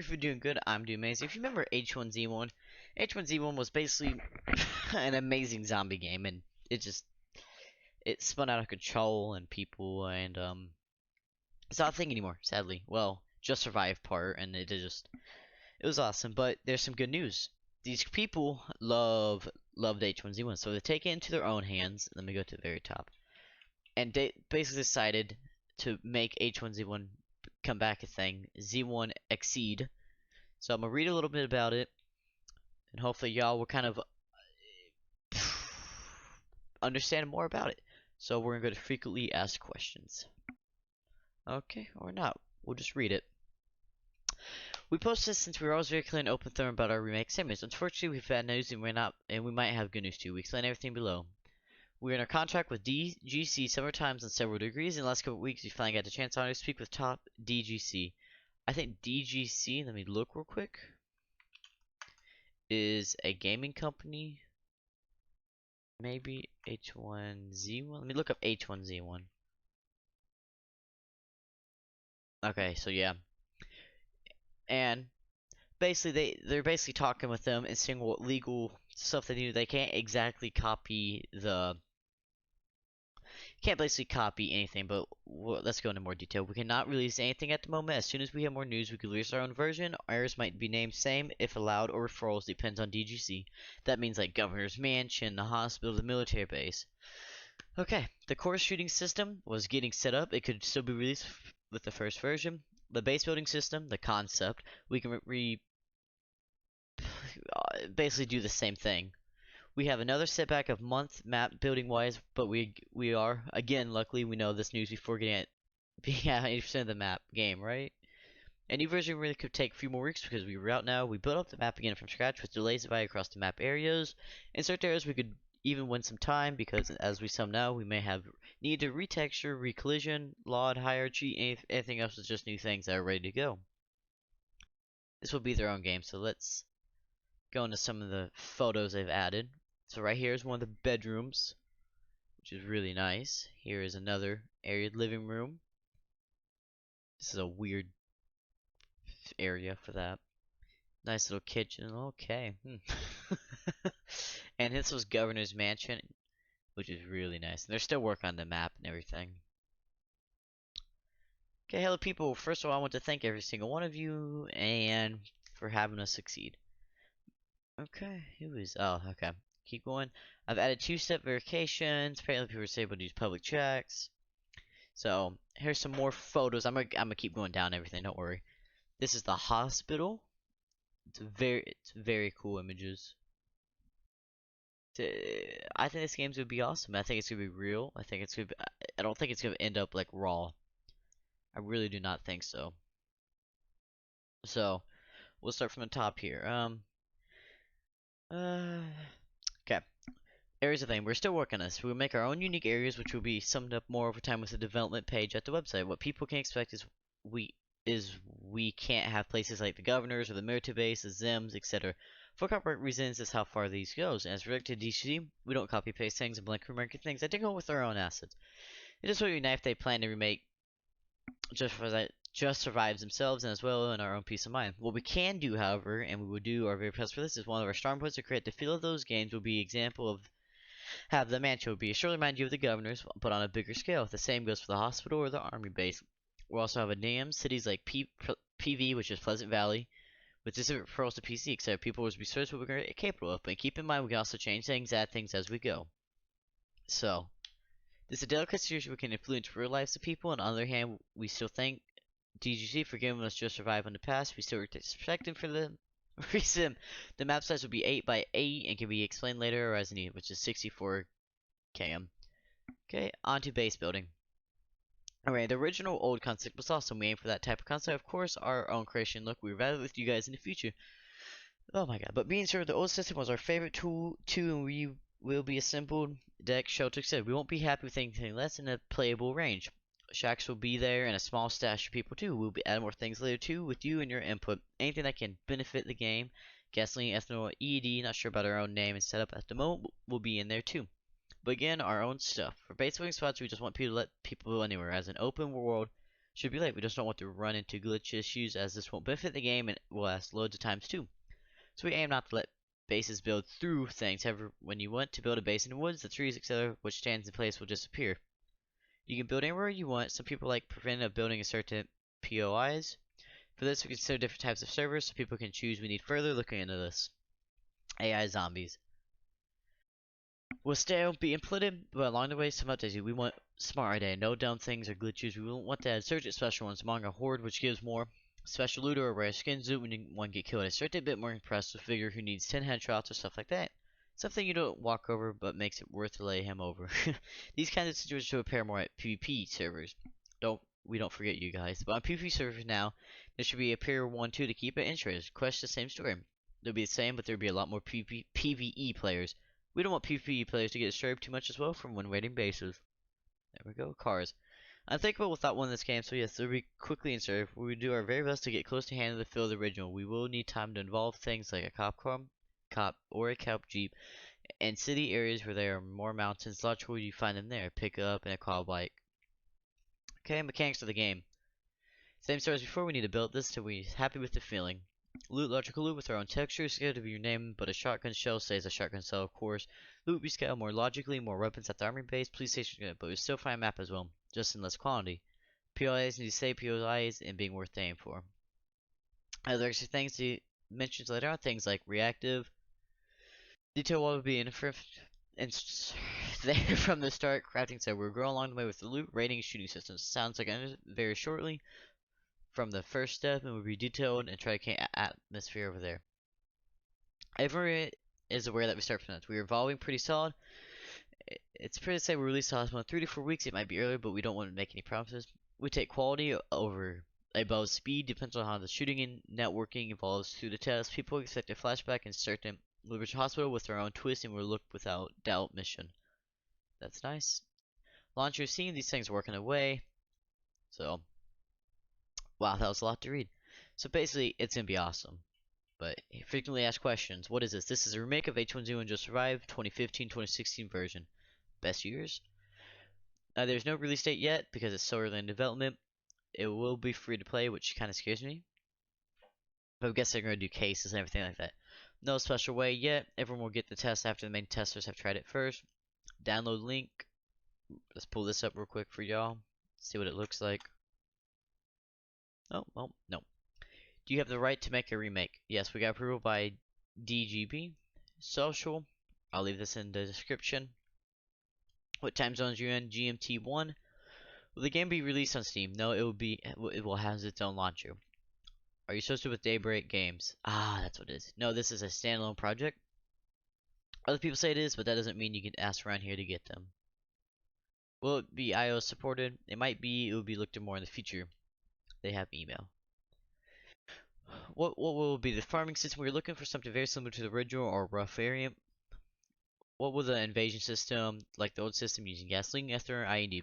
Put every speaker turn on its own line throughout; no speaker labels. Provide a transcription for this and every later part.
if you're doing good, I'm doing amazing. If you remember H1Z1, H1Z1 was basically an amazing zombie game, and it spun out of control, and people, and it's not a thing anymore, sadly. Well, Just Survive part, and it was awesome. But there's some good news. These people loved H1Z1, so they take it into their own hands. Let me go to the very top, and they basically decided to make H1Z1 come back a thing. Z1 Exceed. So I'm gonna read a little bit about it, and hopefully y'all will kind of understand more about it. So we're gonna go to frequently asked questions. Okay, or not. We'll just read it. We posted this since we were always very clear and open with them about our remake series. Unfortunately, we've had news and we might have good news too. We explain everything below. We're in a contract with DGC several times on several degrees. In the last couple of weeks, we finally got the chance to speak with top DGC. I think DGC, let me look real quick, is a gaming company. Maybe H1Z1. Let me look up H1Z1. Okay, so yeah. And basically they're basically talking with them and seeing what legal stuff they do. They can't exactly copy can't basically copy anything, but let's go into more detail. We cannot release anything at the moment. As soon as we have more news, we could release our own version. Areas might be named same if allowed, or referrals depends on DGC. That means like Governor's Mansion, the hospital, the military base. Okay, the core shooting system was getting set up. It could still be released with the first version. The base building system, the concept, we can basically do the same thing. We have another setback of month map building wise, but we are again luckily we know this news before getting it being at 80% of the map game, right? Any version really could take a few more weeks because we're out now. We built up the map again from scratch with delays divided across the map areas. In certain areas we could even win some time because as we some now we may have need to retexture, recollision, LOD, hierarchy, anything else is just new things that are ready to go. This will be their own game, so let's go into some of the photos they've added. So right here is one of the bedrooms, which is really nice. Here is another area, living room. This is a weird area for that. Nice little kitchen. Okay. And this was Governor's Mansion, which is really nice. And they're still working on the map and everything. Okay, hello people. First of all, I want to thank every single one of you and for having us succeed. Okay, oh, okay. Keep going. I've added two-step verifications. Apparently people are able to use public checks. So here's some more photos. I'm gonna keep going down everything, don't worry. This is the hospital. It's very cool images. I think this game's gonna be awesome. I think it's gonna be real. I think it's gonna be, I don't think it's gonna end up like Raw. I really do not think so. So we'll start from the top here. Okay. Areas of thing. We're still working on this. We'll make our own unique areas, which will be summed up more over time with the development page at the website. What people can expect is we can't have places like the governors or the military base, the Zims, etc. For copyright reasons, this is how far these goes. And as related to DCC, we don't copy paste things and blank remarking things. I think go with our own assets. It is really nice if they plan to remake just survives themselves and as well in our own peace of mind. What we can do, however, and we will do our very best for this, is one of our strong points to create the feel of those games will be example of have the mansion will be a surely remind you of the governors, but on a bigger scale. The same goes for the hospital or the army base. We'll also have a name, cities like PV, which is Pleasant Valley, with different referrals to PC, except people will be searched what we're capable of. But keep in mind, we can also change things, add things as we go. So, this is a delicate situation we can influence real lives of people. On the other hand, we still thank DGC for giving us Just Survive in the past. We still respect them for the reason. The map size will be 8 by 8 and can be explained later or as needed, which is 64 km. Okay, on to base building. Alright, the original old concept was awesome. We aim for that type of concept. Of course, our own creation look. We rather with you guys in the future. Oh my god. But being sure the old system was our favorite tool too, and we will be assembled deck shelter said. We won't be happy with anything less than a playable range. Shacks will be there and a small stash of people too. We'll be adding more things later too with you and your input. Anything that can benefit the game. Gasoline, ethanol, ED, not sure about our own name and setup at the moment, will be in there too. But again, our own stuff. For base building spots, we just want people to let people go anywhere. As an open world Should be late. We just don't want to run into glitch issues as this won't benefit the game and will last loads of times too. So we aim not to let bases build through things. However, when you want to build a base in the woods, the trees, etc., which stands in place will disappear. You can build anywhere you want. Some people like preventive building a certain POIs. For this, we consider different types of servers so people can choose. We need further looking into this. AI zombies will still be implemented, but along the way, some updates. We want smart idea, no dumb things or glitches. We won't want to add certain special ones among a horde, which gives more special loot or rare skins when one get killed. A certain bit more impressive figure who needs 10 headshots or stuff like that. Something you don't walk over, but makes it worth to lay him over. These kinds of situations should appear more at PvP servers. We don't forget you guys. But on PvP servers now, there should be a pair 1-2 to keep it interesting. Quest the same story. They'll be the same, but there'll be a lot more PvE players. We don't want PvE players to get disturbed too much as well from when raiding bases. There we go, cars. Unthinkable without one in this game, so yes, they'll be quickly inserted. We will do our very best to get close to hand of the feel of the original. We will need time to involve things like a cop or a cop jeep, and city areas where there are more mountains. Logically, you find them there. Pick up and a car bike. Okay, mechanics of the game. Same story as before, we need to build this till we're happy with the feeling. Loot logical loot with our own texture, scale to be your name, but a shotgun shell stays a shotgun shell, of course. Loot we scale more logically, more weapons at the army base, police station good, but we still find a map as well, just in less quantity. POIs need to stay POIs and being worth aiming for. Other extra things he mentions later on, things like reactive, detail will be in and there from the start. Crafting said we'll grow along the way with the loot, rating, shooting systems. Sounds like very shortly from the first step, and will be detailed and try to create atmosphere over there. Everyone is aware that we start from that. We're evolving pretty solid. It's pretty to say we release last month 3 to 4 weeks. It might be earlier, but we don't want to make any promises. We take quality over above speed. Depends on how the shooting and networking evolves through the test. People expect a flashback in certain Liberty Hospital with their own twist, and we'll look without doubt mission. That's nice. Launcher seeing these things working away. So, wow, that was a lot to read. So basically, it's gonna be awesome. But frequently asked questions. What is this? This is a remake of H1Z1 Just Survived 2015-2016 version. Best years? There's no release date yet because it's so early in development. It will be free to play, which kind of scares me. But I guess they're going to do cases and everything like that. No special way yet. Everyone will get the test after the main testers have tried it first. Download link. Let's pull this up real quick for y'all. See what it looks like. Oh, well, no. Do you have the right to make a remake? Yes, we got approval by DGB. Social. I'll leave this in the description. What time zones you're in? GMT 1. Will the game be released on Steam? No, it will have its own launcher. Are you associated with Daybreak Games? Ah, that's what it is. No, this is a standalone project. Other people say it is, but that doesn't mean you can ask around here to get them. Will it be iOS supported? It might be. It will be looked at more in the future. They have email. What will be the farming system? We're looking for something very similar to the original or rough variant. What will the invasion system, like the old system using gasoline, ether, IED?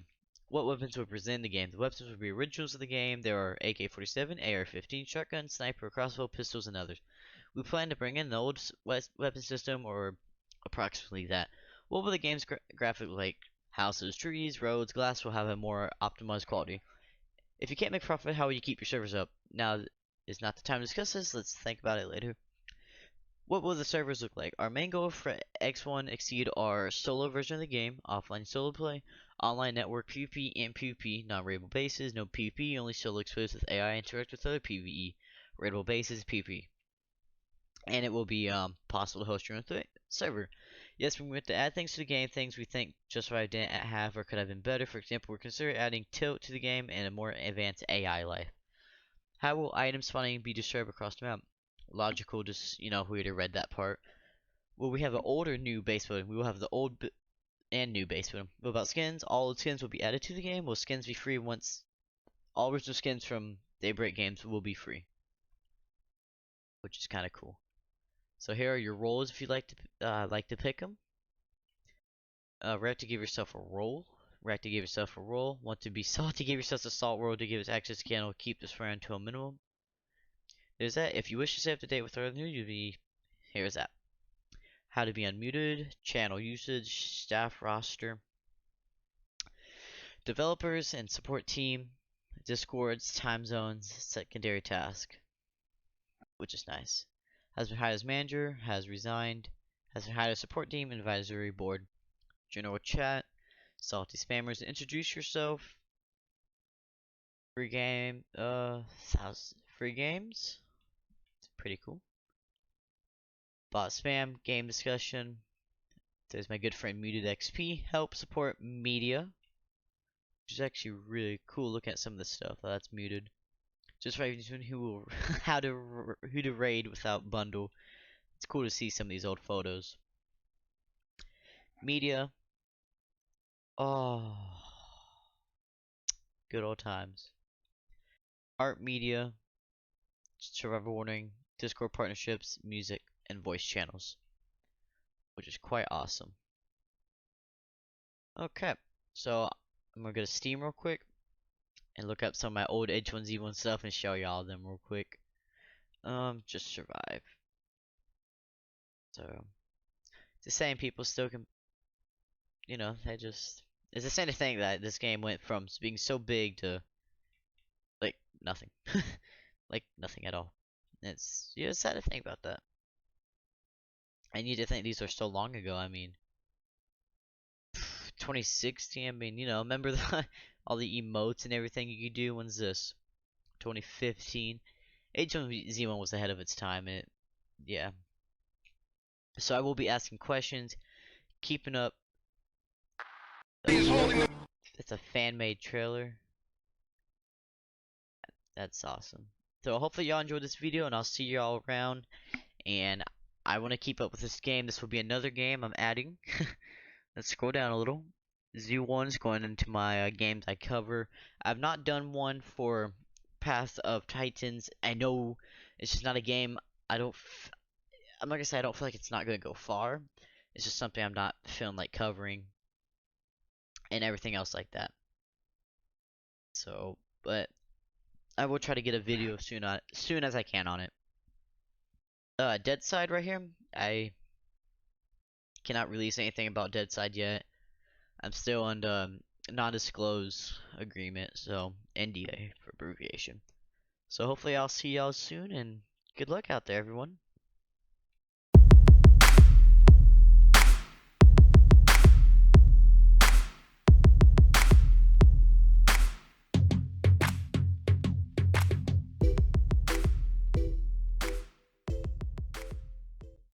What weapons will present in the game? The weapons will be originals of the game. There are AK-47, AR-15, shotgun, sniper, crossbow, pistols, and others. We plan to bring in the old weapon system or approximately that. What will the game's graphic like? Houses, trees, roads, glass will have a more optimized quality. If you can't make profit, how will you keep your servers up? Now is not the time to discuss this. Let's think about it later. What will the servers look like? Our main goal for X1 exceed our solo version of the game, offline solo play, online network PvP and PvP, non-raidable bases, no PvP, only solo exclusive with AI, interact with other PvE, raidable bases, PvP. And it will be possible to host your own server. Yes, we want to add things to the game, things we think Just Survive didn't have or could have been better. For example, we're considering adding tilt to the game and a more advanced AI life. How will item spawning be distributed across the map? Logical, just, we already read that part. Will we have an old or new base building? We will have the old and new base building. What about skins? All the skins will be added to the game. Will skins be free once all original skins from Daybreak Games will be free? Which is kind of cool. So here are your roles if you'd like to pick them. React to give yourself a role. React to give yourself a role. Want to be salty? Give yourself a salt role to give us access to channel. Keep this friend to a minimum. There's that. If you wish to stay up to date with our news, you'll be here's that. How to be unmuted, channel usage, staff roster, developers and support team, Discord's time zones secondary task, which is nice. Has been hired as manager, has resigned, has been hired as support team advisory board. General chat, salty spammers, introduce yourself. Free game, free games. It's pretty cool. Bot spam, game discussion. There's my good friend Muted XP. Help support media, which is actually really cool. Looking at some of this stuff. Oh, that's muted. Just right between who will, who to raid without bundle. It's cool to see some of these old photos. Media. Oh, good old times. Art media. Survivor warning. Discord partnerships, music, and voice channels, which is quite awesome. Okay, so I'm gonna go to Steam real quick and look up some of my old H1Z1 stuff and show y'all them real quick. Just survive. So it's the same people still can, they just. It's the same thing that this game went from being so big to like nothing, like nothing at all. It's it's sad to think about that. I need to think these are so long ago. I mean, 2016. I mean, remember all the emotes and everything you could do. When's this? 2015. H1Z1 was ahead of its time. Yeah. So I will be asking questions, keeping up. It's a fan-made trailer. That's awesome. So hopefully y'all enjoyed this video, and I'll see y'all around. And I want to keep up with this game. This will be another game I'm adding. Let's scroll down a little. Z1's going into my games I cover. I've not done one for Path of Titans. I know it's just not a game. I'm not gonna say I don't feel like it's not gonna go far. It's just something I'm not feeling like covering, and everything else like that. So, but I will try to get a video soon as I can on it. Dead Side right here. I cannot release anything about Dead Side yet. I'm still under non-disclose agreement, so NDA for abbreviation. So hopefully I'll see y'all soon, and good luck out there, everyone.